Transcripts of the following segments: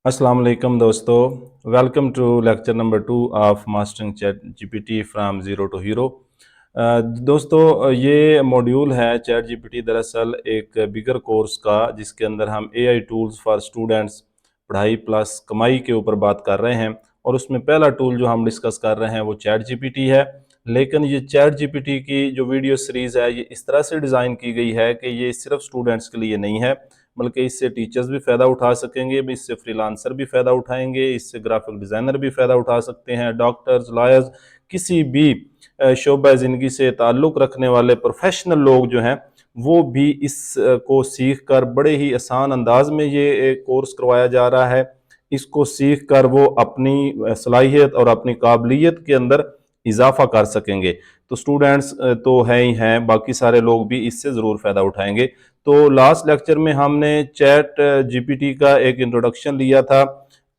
अस्सलाम वालेकुम दोस्तों, welcome to lecture number 2 of mastering chat GPT from zero to hero. दोस्तों, ये मॉड्यूल है चैट जीपीटी दरअसल एक बिगर कोर्स का, जिसके अंदर हम एआई टूल्स फॉर स्टूडेंट्स पढ़ाई प्लस कमाई के ऊपर बात कर रहे हैं। और उसमें पहला टूल जो हम डिस्कस कर रहे हैं वो चैट जीपीटी है। लेकिन ये चैट जीपीटी की जो वीडियो सीरीज़ है, ये इस तरह से डिज़ाइन की गई है कि ये सिर्फ स्टूडेंट्स के लिए नहीं है, बल्कि इससे टीचर्स भी फ़ायदा उठा सकेंगे, इससे फ्रीलांसर भी फ़ायदा उठाएंगे, इससे ग्राफिक डिज़ाइनर भी फ़ायदा उठा सकते हैं, डॉक्टर्स, लॉयर्स, किसी भी शोबा ज़िंदगी से ताल्लुक़ रखने वाले प्रोफेशनल लोग जो हैं, वो भी इस को सीख कर बड़े ही आसान अंदाज में ये कोर्स करवाया जा रहा है। इसको सीख कर वो अपनी सलाहियत और अपनी काबिलियत के अंदर इजाफा कर सकेंगे। तो स्टूडेंट्स तो हैं ही हैं, बाकी सारे लोग भी इससे ज़रूर फ़ायदा उठाएंगे। तो लास्ट लेक्चर में हमने चैट जीपीटी का एक इंट्रोडक्शन लिया था।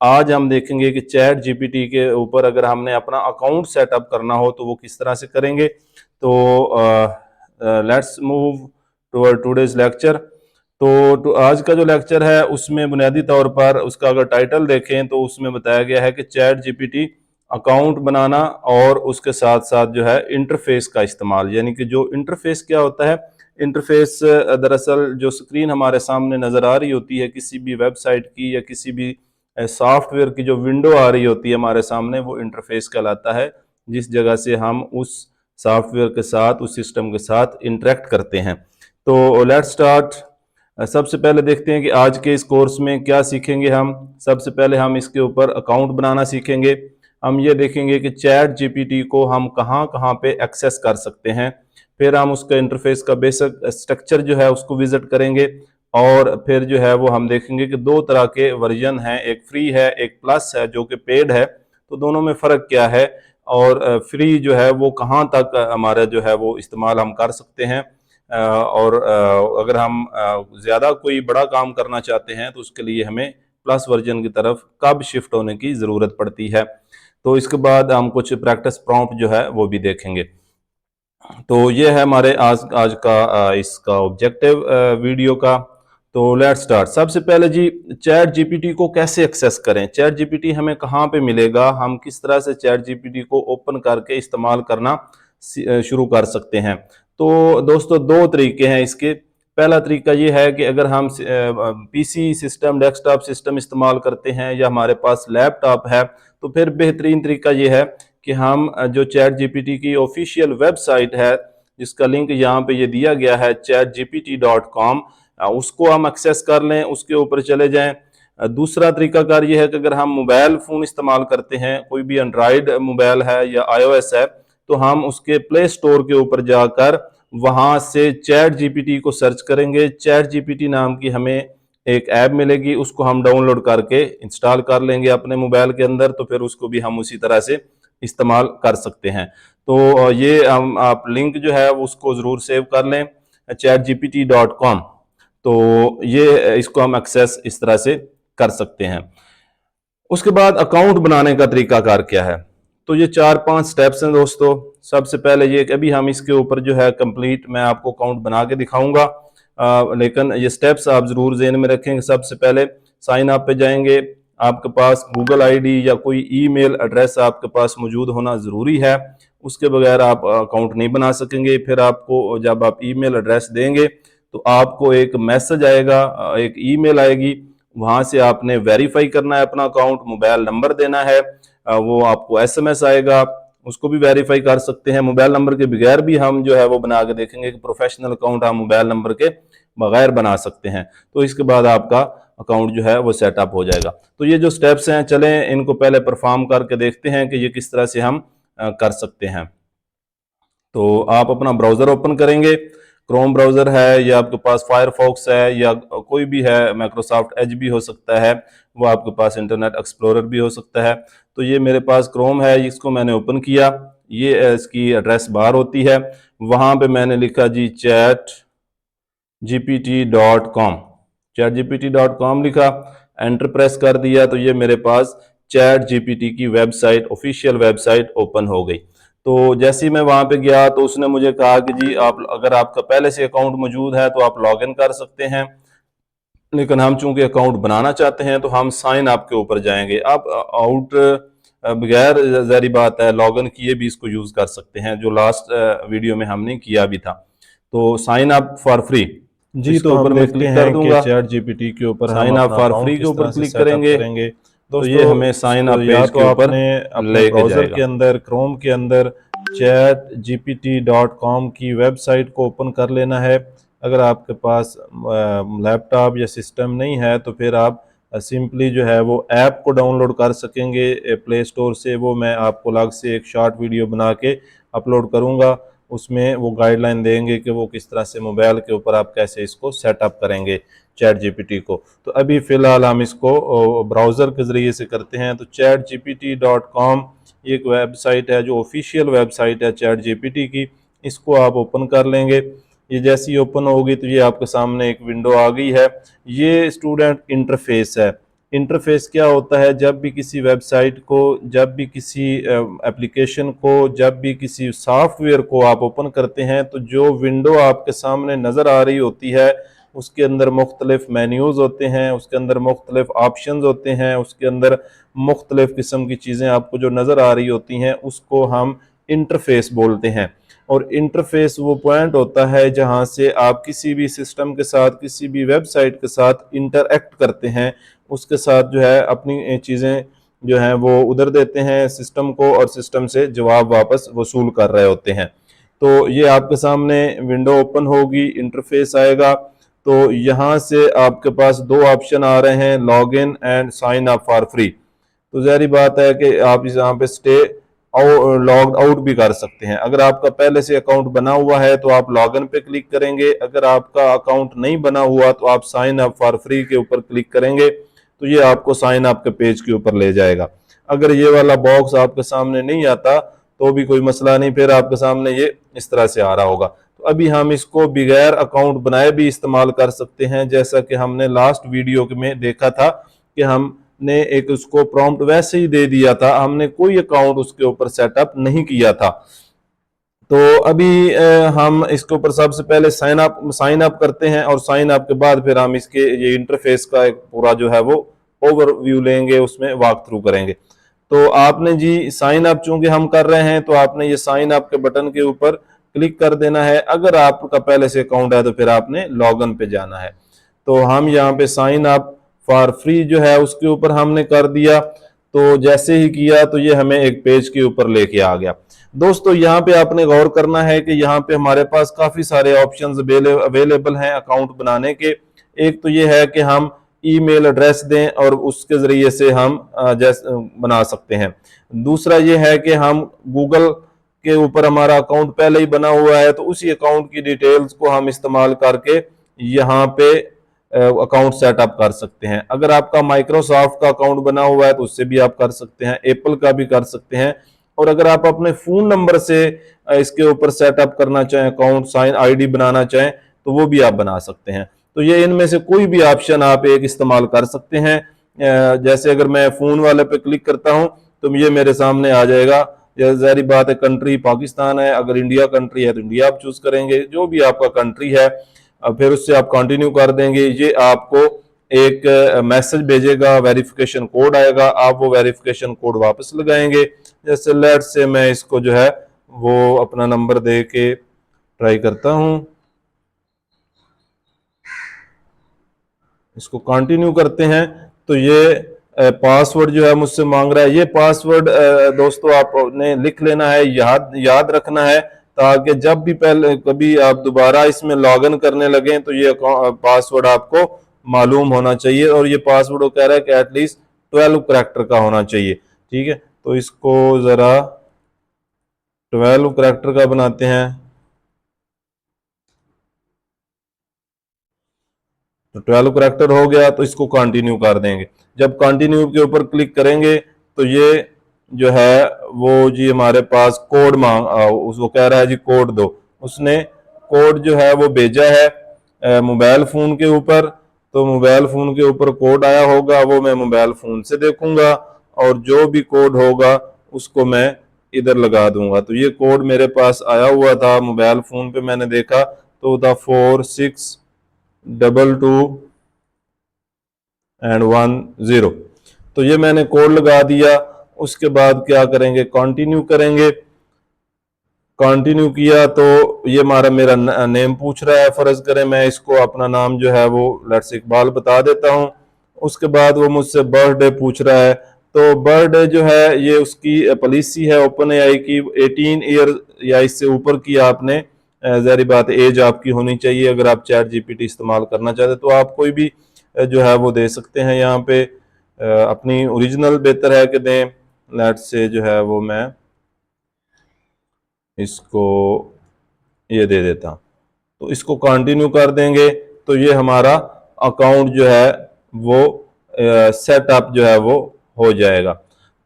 आज हम देखेंगे कि चैट जीपीटी के ऊपर अगर हमने अपना अकाउंट सेटअप करना हो तो वो किस तरह से करेंगे। तो let's move to today's lecture. तो आज का जो लेक्चर है उसमें बुनियादी तौर पर उसका अगर टाइटल देखें तो उसमें बताया गया है कि चैट जीपीटी अकाउंट बनाना और उसके साथ साथ जो है इंटरफेस का इस्तेमाल, यानी कि जो इंटरफेस क्या होता है। इंटरफेस दरअसल जो स्क्रीन हमारे सामने नज़र आ रही होती है किसी भी वेबसाइट की या किसी भी सॉफ्टवेयर की, जो विंडो आ रही होती है हमारे सामने, वो इंटरफेस कहलाता है, जिस जगह से हम उस सॉफ्टवेयर के साथ, उस सिस्टम के साथ इंटरेक्ट करते हैं। तो लेट्स स्टार्ट। सबसे पहले देखते हैं कि आज के इस कोर्स में क्या सीखेंगे हम। सबसे पहले हम इसके ऊपर अकाउंट बनाना सीखेंगे। हम ये देखेंगे कि चैट जीपीटी को हम कहाँ कहाँ पे एक्सेस कर सकते हैं। फिर हम उसका इंटरफेस का बेसिक स्ट्रक्चर जो है उसको विजिट करेंगे। और फिर जो है वो हम देखेंगे कि दो तरह के वर्जन हैं, एक फ्री है, एक प्लस है जो कि पेड है। तो दोनों में फ़र्क क्या है, और फ्री जो है वो कहाँ तक हमारा जो है वो इस्तेमाल हम कर सकते हैं। और अगर हम ज़्यादा कोई बड़ा काम करना चाहते हैं तो उसके लिए हमें प्लस वर्जन की तरफ कब शिफ्ट होने की ज़रूरत पड़ती है। तो इसके बाद हम कुछ प्रैक्टिस प्रॉम्प्ट जो है वो भी देखेंगे। तो ये है हमारे आज आज का इसका ऑब्जेक्टिव वीडियो का। तो लेट्स स्टार्ट। सबसे पहले जी, चैट जीपीटी को कैसे एक्सेस करें, चैट जीपीटी हमें कहाँ पे मिलेगा, हम किस तरह से चैट जीपीटी को ओपन करके इस्तेमाल करना शुरू कर सकते हैं। तो दोस्तों, दो तरीके हैं इसके। पहला तरीका ये है कि अगर हम पीसी सिस्टम, डेस्कटॉप सिस्टम इस्तेमाल करते हैं या हमारे पास लैपटॉप है, तो फिर बेहतरीन तरीका ये है कि हम जो चैट जीपीटी की ऑफिशियल वेबसाइट है, जिसका लिंक यहाँ पे ये दिया गया है chatgpt.com, उसको हम एक्सेस कर लें, उसके ऊपर चले जाएं। दूसरा तरीकाकार ये है कि अगर हम मोबाइल फ़ोन इस्तेमाल करते हैं, कोई भी एंड्रॉयड मोबाइल है या iOS है, तो हम उसके प्ले स्टोर के ऊपर जाकर वहाँ से चैट जीपीटी को सर्च करेंगे। चैट जीपीटी नाम की हमें एक ऐप मिलेगी, उसको हम डाउनलोड करके इंस्टॉल कर लेंगे अपने मोबाइल के अंदर, तो फिर उसको भी हम उसी तरह से इस्तेमाल कर सकते हैं। तो ये हम आप लिंक जो है उसको ज़रूर सेव कर लें, chatgpt.com। तो ये इसको हम एक्सेस इस तरह से कर सकते हैं। उसके बाद अकाउंट बनाने का तरीकाकार क्या है, तो ये 4-5 स्टेप्स हैं दोस्तों। सबसे पहले ये कि अभी हम इसके ऊपर जो है कंप्लीट मैं आपको अकाउंट बना के दिखाऊंगा, लेकिन ये स्टेप्स आप ज़रूर ज़हन में रखेंगे। सबसे पहले साइन अप पे जाएंगे, आपके पास गूगल आईडी या कोई ईमेल एड्रेस आपके पास मौजूद होना ज़रूरी है, उसके बगैर आप अकाउंट नहीं बना सकेंगे। फिर आपको जब आप ईमेल एड्रेस देंगे तो आपको एक मैसेज आएगा, एक ईमेल आएगी, वहाँ से आपने वेरीफाई करना है अपना अकाउंट, मोबाइल नंबर देना है, वो आपको एसएमएस आएगा, उसको भी वेरीफाई कर सकते हैं। मोबाइल नंबर के बगैर भी हम जो है वो बना के देखेंगे कि प्रोफेशनल अकाउंट हम मोबाइल नंबर के बगैर बना सकते हैं। तो इसके बाद आपका अकाउंट जो है वो सेटअप हो जाएगा। तो ये जो स्टेप्स हैं, चलें इनको पहले परफॉर्म करके देखते हैं कि ये किस तरह से हम कर सकते हैं। तो आप अपना ब्राउज़र ओपन करेंगे, क्रोम ब्राउज़र है या आपके पास फायरफॉक्स है या कोई भी है, माइक्रोसॉफ्ट एज भी हो सकता है, वो आपके पास इंटरनेट एक्सप्लोरर भी हो सकता है। तो ये मेरे पास क्रोम है, इसको मैंने ओपन किया। ये इसकी एड्रेस बार होती है, वहाँ पे मैंने लिखा जी chatgpt.com, chatgpt.com लिखा, एंटर प्रेस कर दिया, तो ये मेरे पास चैट जीपीटी की वेबसाइट, ऑफिशियल वेबसाइट ओपन हो गई। तो जैसे ही मैं वहाँ पे गया तो उसने मुझे कहा कि जी आप, अगर आपका पहले से अकाउंट मौजूद है तो आप लॉगिन कर सकते हैं। लेकिन हम चूंकि अकाउंट बनाना चाहते हैं तो हम साइन अप के ऊपर जाएंगे। आप आउट बगैर जारी बात है लॉगिन किए भी इसको यूज कर सकते हैं, जो लास्ट वीडियो में हमने किया भी था। तो साइन अप फॉर फ्री, तो जी, इसके तो ऊपर हम मैं देखते क्लिक कर हैं कि दूंगा। चैट जीपीटी के ऊपर हम साइन अप अपना फॉर अकाउंट फ्री के किस ऊपर तरह से क्लिक सेटअप करेंगे करेंगे। तो ये दोस्तों, हमें साइन अप या पेज तो के ऊपर आपने अपने लेके ब्राउज़र के जाएगा। अंदर क्रोम के अंदर chatgpt.com की वेबसाइट को ओपन कर लेना है। अगर आपके पास लैपटॉप या सिस्टम नहीं है तो फिर आप सिंपली जो है वो ऐप को डाउनलोड कर सकेंगे प्ले स्टोर से। वो मैं आपको अलग से एक शॉर्ट वीडियो बना के अपलोड करूँगा, उसमें वो गाइडलाइन देंगे कि वो किस तरह से मोबाइल के ऊपर आप कैसे इसको सेटअप करेंगे चैट जीपीटी को। तो अभी फ़िलहाल हम इसको ब्राउज़र के ज़रिए से करते हैं। तो chatgpt.com ये एक वेबसाइट है जो ऑफिशियल वेबसाइट है चैट जीपीटी की, इसको आप ओपन कर लेंगे। ये जैसी ओपन होगी तो ये आपके सामने एक विंडो आ गई है। ये स्टूडेंट इंटरफेस है। इंटरफेस क्या होता है, जब भी किसी वेबसाइट को, जब भी किसी एप्लीकेशन को, जब भी किसी सॉफ्टवेयर को आप ओपन करते हैं तो जो विंडो आपके सामने नज़र आ रही होती है उसके अंदर मुख्तलिफ मेन्यूज़ होते हैं, उसके अंदर मुख्तलिफ ऑप्शंस होते हैं, उसके अंदर मुख्तलिफ किस्म की चीज़ें आपको जो नज़र आ रही होती हैं उसको हम इंटरफेस बोलते हैं। और इंटरफेस वो पॉइंट होता है जहाँ से आप किसी भी सिस्टम के साथ, किसी भी वेबसाइट के साथ इंटरएक्ट करते हैं, उसके साथ जो है अपनी चीज़ें जो हैं वो उधर देते हैं सिस्टम को, और सिस्टम से जवाब वापस वसूल कर रहे होते हैं। तो ये आपके सामने विंडो ओपन होगी, इंटरफेस आएगा। तो यहाँ से आपके पास दो ऑप्शन आ रहे हैं, log in and sign up for free. तो ज़ाहिर बात है कि आप इस यहाँ पे स्टे लॉग आउट भी कर सकते हैं। अगर आपका पहले से अकाउंट बना हुआ है तो आप लॉग इन पे क्लिक करेंगे, अगर आपका अकाउंट नहीं बना हुआ तो आप साइन अप फॉर फ्री के ऊपर क्लिक करेंगे तो ये आपको साइन अप के पेज के ऊपर ले जाएगा। अगर ये वाला बॉक्स आपके सामने नहीं आता तो भी कोई मसला नहीं, फिर आपके सामने ये इस तरह से आ रहा होगा। तो अभी हम इसको बगैर अकाउंट बनाए भी इस्तेमाल कर सकते हैं, जैसा कि हमने लास्ट वीडियो में देखा था कि हमने एक उसको प्रॉम्प्ट वैसे ही दे दिया था, हमने कोई अकाउंट उसके ऊपर सेटअप नहीं किया था। तो अभी हम इसके ऊपर सबसे पहले साइन अप करते हैं, और साइन अप के बाद फिर हम इसके ये इंटरफेस का एक पूरा जो है वो ओवरव्यू लेंगे, उसमें वॉक थ्रू करेंगे। तो आपने जी साइन अप चूंकि हम कर रहे हैं तो आपने ये साइन अप के बटन के ऊपर क्लिक कर देना है। अगर आपका पहले से अकाउंट है तो फिर आपने लॉग इन पे जाना है। तो हम यहाँ पे साइन अप फॉर फ्री जो है उसके ऊपर हमने कर दिया। तो जैसे ही किया तो ये हमें एक पेज के ऊपर लेके आ गया। दोस्तों, यहाँ पे आपने गौर करना है कि यहाँ पे हमारे पास काफी सारे ऑप्शंस अवेलेबल हैं अकाउंट बनाने के। एक तो ये है कि हम ईमेल एड्रेस दें और उसके जरिए से हम जैसे बना सकते हैं। दूसरा ये है कि हम गूगल के ऊपर हमारा अकाउंट पहले ही बना हुआ है तो उसी अकाउंट की डिटेल्स को हम इस्तेमाल करके यहाँ पे अकाउंट सेटअप कर सकते हैं। अगर आपका माइक्रोसॉफ्ट का अकाउंट बना हुआ है तो उससे भी आप कर सकते हैं, एप्पल का भी कर सकते हैं। और अगर आप अपने फोन नंबर से इसके ऊपर सेटअप करना चाहें, अकाउंट साइन आईडी बनाना चाहें तो वो भी आप बना सकते हैं। तो ये इनमें से कोई भी ऑप्शन आप एक इस्तेमाल कर सकते हैं। जैसे अगर मैं फोन वाले पे क्लिक करता हूं तो ये मेरे सामने आ जाएगा। जाहिर बात है कंट्री पाकिस्तान है, अगर इंडिया कंट्री है तो इंडिया आप चूज करेंगे, जो भी आपका कंट्री है। अब फिर उससे आप कंटिन्यू कर देंगे, ये आपको एक मैसेज भेजेगा, वेरिफिकेशन कोड आएगा, आप वो वेरिफिकेशन कोड वापस लगाएंगे। जैसे लेट से मैं इसको जो है वो अपना नंबर दे के ट्राई करता हूं, इसको कंटिन्यू करते हैं। तो ये पासवर्ड जो है मुझसे मांग रहा है। ये पासवर्ड दोस्तों आपने लिख लेना है, याद याद रखना है, ताकि जब भी पहले कभी आप दोबारा इसमें लॉगिन करने लगे तो ये पासवर्ड आपको मालूम होना चाहिए। और ये पासवर्ड वो कह रहा है कि एटलीस्ट 12 करैक्टर का होना चाहिए। ठीक है, तो इसको जरा 12 करैक्टर का बनाते हैं। तो 12 करैक्टर हो गया तो इसको कंटिन्यू कर देंगे। जब कंटिन्यू के ऊपर क्लिक करेंगे तो ये जो है वो जी हमारे पास कोड उसको कह रहा है जी कोड दो। उसने कोड जो है वो भेजा है मोबाइल फोन के ऊपर। तो मोबाइल फोन के ऊपर कोड आया होगा, वो मैं मोबाइल फोन से देखूंगा, और जो भी कोड होगा उसको मैं इधर लगा दूंगा। तो ये कोड मेरे पास आया हुआ था मोबाइल फोन पे, मैंने देखा तो था 4622 एंड 10। तो ये मैंने कोड लगा दिया। उसके बाद क्या करेंगे, कंटिन्यू करेंगे। कंटिन्यू किया तो ये मेरा नेम पूछ रहा है। फर्ज करें मैं इसको अपना नाम जो है वो लेट्स इकबाल बता देता हूँ। उसके बाद वो मुझसे बर्थडे पूछ रहा है। तो बर्थडे जो है ये उसकी पॉलिसी है ओपन एआई की, 18 ईयर या इससे ऊपर की आपने ज़ाहिर बात एज आपकी होनी चाहिए। अगर आप चैट जीपीटी इस्तेमाल करना चाहते तो आप कोई भी जो है वो दे सकते हैं यहाँ पे। अपनी ओरिजिनल बेहतर है कि दें। लेट्स से जो है वो मैं इसको ये दे देता हूँ। तो इसको कंटिन्यू कर देंगे तो ये हमारा अकाउंट जो है वो सेटअप जो है वो हो जाएगा।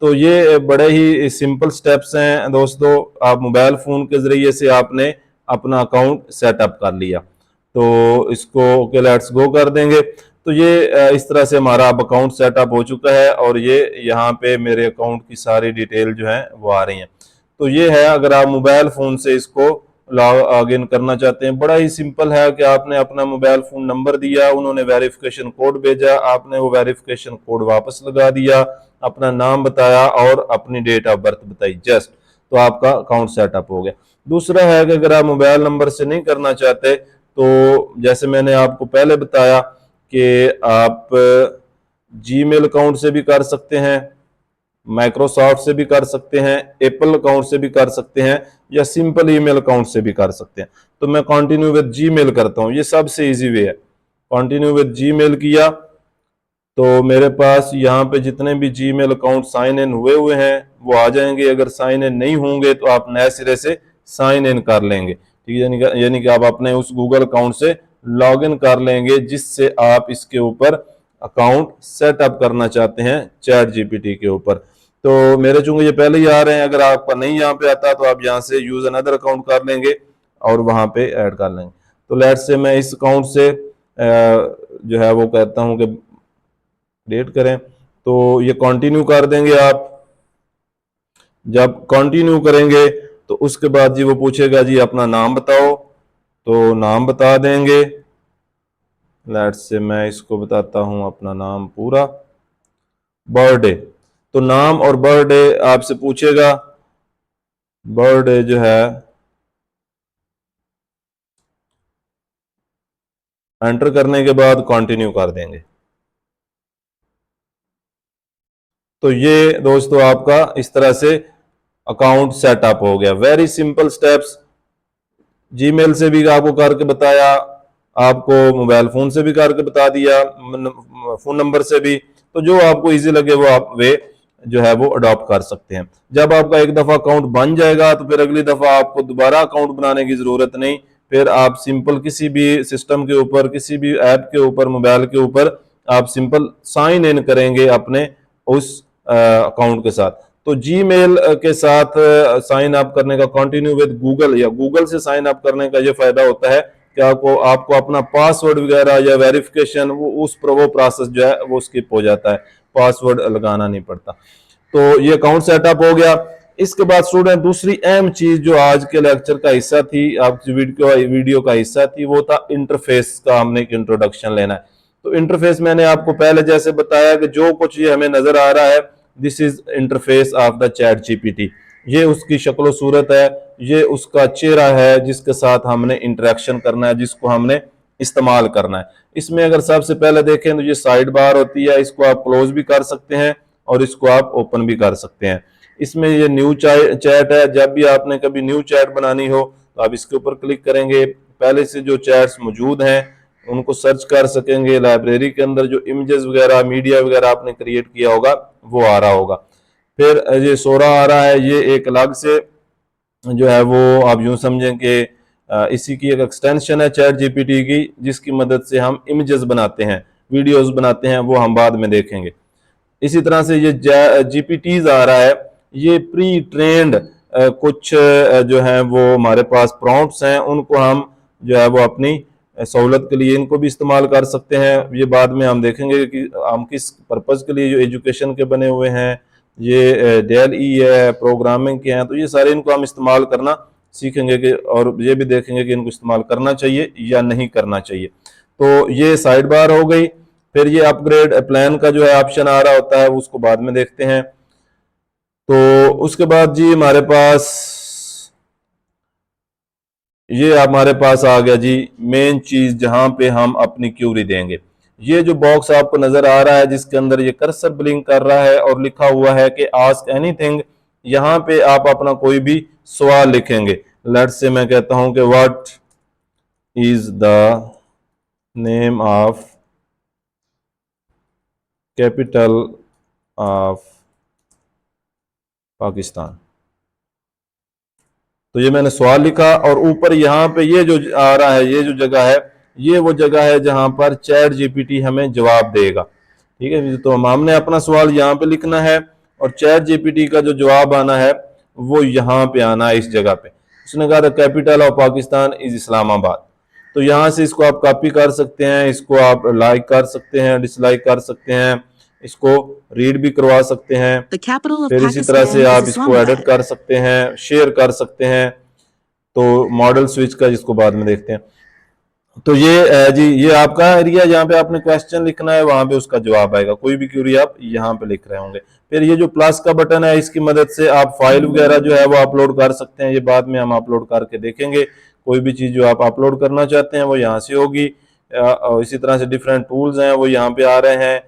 तो ये बड़े ही सिंपल स्टेप्स हैं दोस्तों। आप मोबाइल फ़ोन के ज़रिए से आपने अपना अकाउंट सेटअप कर लिया। तो इसको ओके लेट्स गो कर देंगे। तो ये इस तरह से हमारा अब अकाउंट सेटअप हो चुका है और ये यहाँ पे मेरे अकाउंट की सारी डिटेल जो है वो आ रही हैं। तो ये है, अगर आप मोबाइल फ़ोन से इसको लॉग इन करना चाहते हैं, बड़ा ही सिंपल है कि आपने अपना मोबाइल फ़ोन नंबर दिया, उन्होंने वेरिफिकेशन कोड भेजा, आपने वो वेरिफिकेशन कोड वापस लगा दिया, अपना नाम बताया और अपनी डेट ऑफ बर्थ बताई जस्ट, तो आपका अकाउंट सेटअप हो गया। दूसरा है कि अगर आप मोबाइल नंबर से नहीं करना चाहते तो जैसे मैंने आपको पहले बताया कि आप जीमेल अकाउंट से भी कर सकते हैं, माइक्रोसॉफ्ट से भी कर सकते हैं, एप्पल अकाउंट से भी कर सकते हैं, या सिंपल ईमेल अकाउंट से भी कर सकते हैं। तो मैं कंटिन्यू विद जीमेल करता हूं, ये सबसे इजी वे है। कंटिन्यू विद जीमेल किया तो मेरे पास यहाँ पे जितने भी जीमेल अकाउंट साइन इन हुए हैं वो आ जाएंगे। अगर साइन इन नहीं होंगे तो आप नए सिरे से साइन इन कर लेंगे, ठीक है। यानी कि आप अपने उस गूगल अकाउंट से लॉग इन कर लेंगे जिससे आप इसके ऊपर अकाउंट सेटअप करना चाहते हैं चैट जीपीटी के ऊपर। तो मेरे चूंकि ये पहले ही आ रहे हैं, अगर आपका नहीं यहाँ पे आता तो आप यहाँ से यूज अनदर अकाउंट कर लेंगे और वहां पे ऐड कर लेंगे। तो लेट्स से मैं इस अकाउंट से जो है वो कहता हूँ कि क्रिएट करें, तो ये कंटिन्यू कर देंगे आप। जब कंटिन्यू करेंगे तो उसके बाद जी वो पूछेगा जी अपना नाम बताओ, तो नाम बता देंगे। लेट्स से मैं इसको बताता हूं अपना नाम पूरा। बर्थडे, तो नाम और बर्थडे आपसे पूछेगा। बर्थडे जो है एंटर करने के बाद कंटिन्यू कर देंगे। तो ये दोस्तों आपका इस तरह से अकाउंट सेटअप हो गया। Very simple steps. जीमेल से भी आपको करके बताया, आपको मोबाइल फोन से भी करके बता दिया, फोन नंबर से भी। तो जो आपको इजी लगे वो आप वे जो है वो अडॉप्ट कर सकते हैं। जब आपका एक दफा अकाउंट बन जाएगा तो फिर अगली दफा आपको दोबारा अकाउंट बनाने की जरूरत नहीं। फिर आप सिंपल किसी भी सिस्टम के ऊपर, किसी भी ऐप के ऊपर, मोबाइल के ऊपर आप सिंपल साइन इन करेंगे अपने उस अकाउंट के साथ। तो जीमेल के साथ साइन अप करने का, कंटिन्यू विद गूगल या गूगल से साइन अप करने का ये फायदा होता है कि आपको अपना पासवर्ड वगैरह या वेरिफिकेशन वो प्रोसेस जो है वो स्किप हो जाता है, पासवर्ड लगाना नहीं पड़ता। तो ये अकाउंट सेटअप हो गया। इसके बाद स्टूडेंट दूसरी अहम चीज जो आज के लेक्चर का हिस्सा थी, आपकी वीडियो का हिस्सा थी, वो था इंटरफेस का। हमने एक इंट्रोडक्शन लेना है। तो इंटरफेस मैंने आपको पहले जैसे बताया कि जो कुछ ये हमें नजर आ रहा है, this is interface of the chat GPT. ये उसकी शक्ल सूरत है, ये उसका चेहरा है जिसके साथ हमने इंटरेक्शन करना है, जिसको हमने इस्तेमाल करना है। इसमें अगर सबसे पहले देखें तो ये साइड बार होती है, इसको आप क्लोज भी कर सकते हैं और इसको आप ओपन भी कर सकते हैं। इसमें ये न्यू चैट है, जब भी आपने कभी न्यू चैट बनानी हो तो आप इसके ऊपर क्लिक करेंगे, पहले से जो चैट्स मौजूद हैं उनको सर्च कर सकेंगे। लाइब्रेरी के अंदर जो इमेजेस वगैरह, मीडिया वगैरह आपने क्रिएट किया होगा वो आ रहा होगा। फिर ये सोरा आ रहा है, ये एक अलग से जो है वो आप यूं समझें कि इसी की एक एक्सटेंशन है चैट जीपीटी की, जिसकी मदद से हम इमेजेस बनाते हैं, वीडियोस बनाते हैं, वो हम बाद में देखेंगे। इसी तरह से ये जीपीटीज आ रहा है, ये प्री ट्रेंड कुछ जो है वो हमारे पास प्रॉम्प्ट्स हैं, उनको हम जो है वो अपनी सहूलत के लिए इनको भी इस्तेमाल कर सकते हैं। ये बाद में हम देखेंगे कि हम किस पर्पज़ के लिए जो एजुकेशन के बने हुए हैं, ये डेल ई है, प्रोग्रामिंग के हैं, तो ये सारे इनको हम इस्तेमाल करना सीखेंगे कि, और ये भी देखेंगे कि इनको इस्तेमाल करना चाहिए या नहीं करना चाहिए। तो ये साइड बार हो गई। फिर ये अपग्रेड प्लान का जो है ऑप्शन आ रहा होता है, उसको बाद में देखते हैं। तो उसके बाद जी हमारे पास ये हमारे पास आ गया जी मेन चीज, जहां पे हम अपनी क्यूरी देंगे। ये जो बॉक्स आपको नजर आ रहा है जिसके अंदर ये कर्सर ब्लिंक कर रहा है और लिखा हुआ है कि आस्क एनीथिंग, यहाँ पे आप अपना कोई भी सवाल लिखेंगे। लेट्स से मैं कहता हूं कि what is the name of capital of Pakistan. तो ये मैंने सवाल लिखा और ऊपर यहाँ पे ये जो आ रहा है, ये जो जगह है, ये वो जगह है जहां पर चैट जीपीटी हमें जवाब देगा। ठीक है, तो हमने अपना सवाल यहाँ पे लिखना है और चैट जीपीटी का जो जवाब आना है वो यहाँ पे आना है, इस जगह पे। उसने कहा था capital of Pakistan is Islamabad. तो यहाँ से इसको आप कॉपी कर सकते हैं, इसको आप लाइक कर सकते हैं, डिसलाइक कर सकते हैं, इसको रीड भी करवा सकते हैं। फिर इसी तरह से आप इसको एडिट कर सकते हैं, शेयर कर सकते हैं। तो मॉडल स्विच का जिसको बाद में देखते हैं। तो ये जी ये आपका एरिया जहाँ पे आपने क्वेश्चन लिखना है, वहां पे उसका जवाब आएगा। कोई भी क्यूरी आप यहाँ पे लिख रहे होंगे। फिर ये जो प्लस का बटन है, इसकी मदद से आप फाइल वगैरह जो है वो अपलोड कर सकते हैं। ये बाद में हम अपलोड करके देखेंगे। कोई भी चीज जो आप अपलोड करना चाहते हैं वो यहाँ से होगी। और इसी तरह से डिफरेंट टूल्स हैं वो यहाँ पे आ रहे हैं।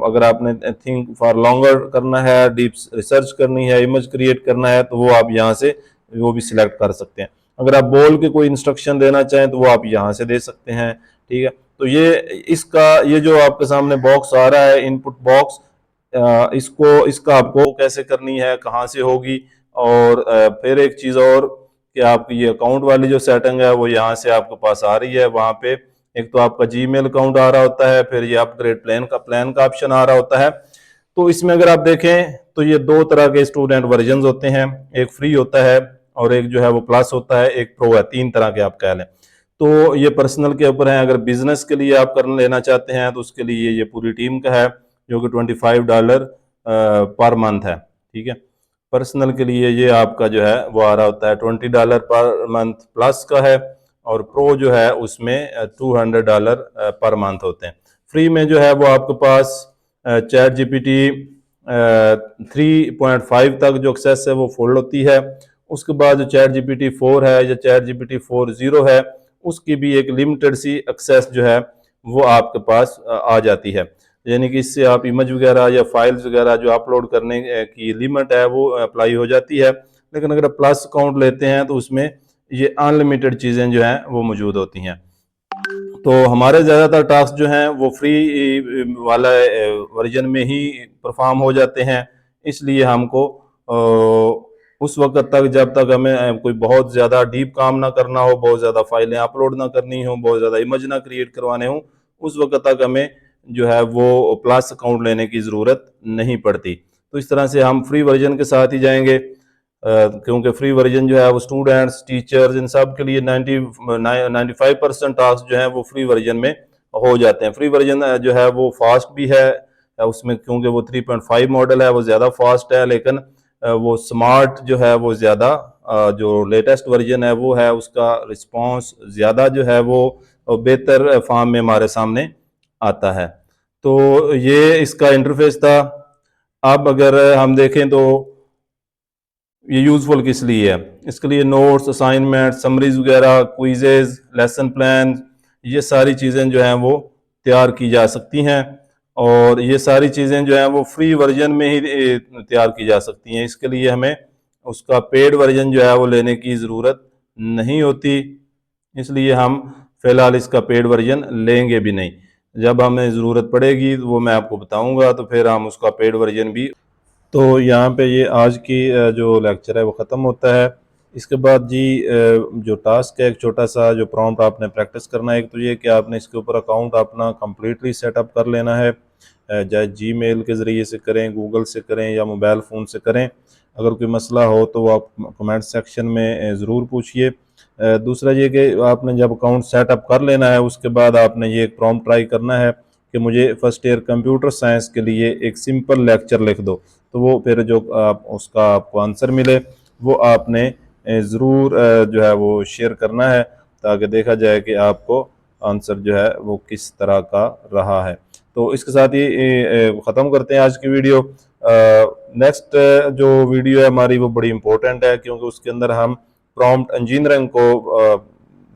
अगर आपने थिंक फॉर लॉन्गर करना है, डीप रिसर्च करनी है, इमेज क्रिएट करना है, तो वो आप यहाँ से वो भी सिलेक्ट कर सकते हैं। अगर आप बोल के कोई इंस्ट्रक्शन देना चाहें तो वो आप यहाँ से दे सकते हैं। ठीक है, तो ये जो आपके सामने बॉक्स आ रहा है, इनपुट बॉक्स, इसका आपको कैसे करनी है, कहाँ से होगी। और फिर एक चीज और कि आपकी ये अकाउंट वाली जो सेटिंग है वो यहाँ से आपके पास आ रही है। वहां पे एक तो आपका जीमेल अकाउंट आ रहा होता है, फिर ये अपग्रेड प्लान का ऑप्शन आ रहा होता है। तो इसमें अगर आप देखें तो ये दो तरह के स्टूडेंट वर्जन होते हैं, एक फ्री होता है और एक जो है वो प्लस होता है, एक प्रो है। तीन तरह के आप कह लें। तो ये पर्सनल के ऊपर है। अगर बिजनेस के लिए आप कर लेना चाहते हैं तो उसके लिए ये पूरी टीम का है, जो कि $25 पर मंथ है। ठीक है, पर्सनल के लिए ये आपका जो है वो आ रहा होता है $20 पर मंथ प्लस का है, और प्रो जो है उसमें $200 पर मंथ होते हैं। फ्री में जो है वो आपके पास चैट जीपीटी 3.5 तक जो एक्सेस है वो फुल होती है। उसके बाद जो चैट जीपीटी 4 है या चैट जीपीटी 4.0 है, उसकी भी एक लिमिटेड सी एक्सेस जो है वो आपके पास आ जाती है। यानी कि इससे आप इमेज वगैरह या फाइल्स वगैरह जो अपलोड करने की लिमिट है वो अप्लाई हो जाती है। लेकिन अगर प्लस अकाउंट लेते हैं तो उसमें ये अनलिमिटेड चीज़ें जो हैं वो मौजूद होती हैं। तो हमारे ज़्यादातर टास्क जो हैं वो फ्री वाला वर्जन में ही परफॉर्म हो जाते हैं। इसलिए हमको उस वक्त तक, जब तक हमें कोई बहुत ज़्यादा डीप काम ना करना हो, बहुत ज़्यादा फाइलें अपलोड ना करनी हो, बहुत ज़्यादा इमेज ना क्रिएट करवाने हो, उस वक्त तक हमें जो है वो प्लस अकाउंट लेने की ज़रूरत नहीं पड़ती। तो इस तरह से हम फ्री वर्जन के साथ ही जाएंगे, क्योंकि फ्री वर्जन जो है वो स्टूडेंट्स, टीचर्स, इन सब के लिए 95% टास्क जो है वो फ्री वर्जन में हो जाते हैं। फ्री वर्जन जो है वो फास्ट भी है उसमें, क्योंकि वो 3.5 मॉडल है वो ज़्यादा फास्ट है। लेकिन वो स्मार्ट जो है वो ज़्यादा, जो लेटेस्ट वर्जन है वो है, उसका रिस्पॉन्स ज़्यादा जो है वो बेहतर फॉर्म में हमारे सामने आता है। तो ये इसका इंटरफेस था। अब अगर हम देखें तो ये यूजफुल किस लिए है, इसके लिए नोट्स, असाइनमेंट, समरीज वगैरह, क्विजेज, लेसन प्लान, ये सारी चीज़ें जो हैं वो तैयार की जा सकती हैं। और ये सारी चीज़ें जो हैं वो फ्री वर्जन में ही तैयार की जा सकती हैं। इसके लिए हमें उसका पेड वर्जन जो है वो लेने की ज़रूरत नहीं होती। इसलिए हम फ़िलहाल इसका पेड वर्जन लेंगे भी नहीं। जब हमें ज़रूरत पड़ेगी वो मैं आपको बताऊंगा, तो फिर हम उसका पेड वर्जन भी। तो यहाँ पे ये आज की जो लेक्चर है वो ख़त्म होता है। इसके बाद जी जो टास्क है, एक छोटा सा जो प्रॉम्प्ट आपने प्रैक्टिस करना है। एक तो ये कि आपने इसके ऊपर अकाउंट अपना कम्प्लीटली सेटअप कर लेना है, चाहे जीमेल के ज़रिए से करें, गूगल से करें या मोबाइल फ़ोन से करें। अगर कोई मसला हो तो आप कमेंट सेक्शन में ज़रूर पूछिए। दूसरा ये कि आपने जब अकाउंट सेटअप कर लेना है उसके बाद आपने ये एक प्रॉम्प्ट ट्राई करना है कि मुझे फर्स्ट ईयर कंप्यूटर साइंस के लिए एक सिंपल लेक्चर लिख दो। तो वो फिर जो उसका आपको आंसर मिले वो आपने ज़रूर जो है वो शेयर करना है, ताकि देखा जाए कि आपको आंसर जो है वो किस तरह का रहा है। तो इसके साथ ही ख़त्म करते हैं आज की वीडियो। नेक्स्ट जो वीडियो है हमारी वो बड़ी इंपॉर्टेंट है, क्योंकि उसके अंदर हम प्रॉम्प्ट इंजीनियरिंग को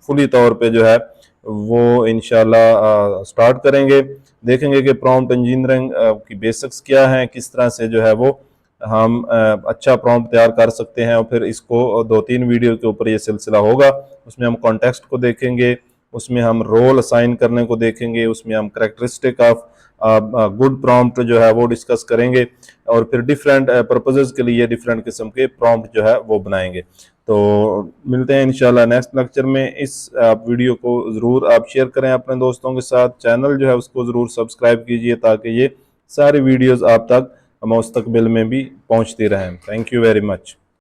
फुली तौर पे जो है वो इंशाल्लाह स्टार्ट करेंगे। देखेंगे कि प्रॉम्प्ट इंजीनियरिंग की बेसिक्स क्या हैं, किस तरह से जो है वो हम अच्छा प्रॉम्प्ट तैयार कर सकते हैं, और फिर इसको 2-3 वीडियो के ऊपर ये सिलसिला होगा। उसमें हम कॉन्टेक्स्ट को देखेंगे, उसमें हम रोल असाइन करने को देखेंगे, उसमें हम करेक्टरिस्टिक ऑफ गुड प्रॉम्प्ट जो है वो डिस्कस करेंगे, और फिर डिफरेंट पर्पसेस के लिए डिफरेंट किस्म के प्रॉम्प्ट जो है वो बनाएंगे। तो मिलते हैं इंशाल्लाह नेक्स्ट लेक्चर में। इस वीडियो को ज़रूर आप शेयर करें अपने दोस्तों के साथ, चैनल जो है उसको ज़रूर सब्सक्राइब कीजिए ताकि ये सारी वीडियोस आप तक मुस्तकबिल में भी पहुंचती रहें। Thank you very much.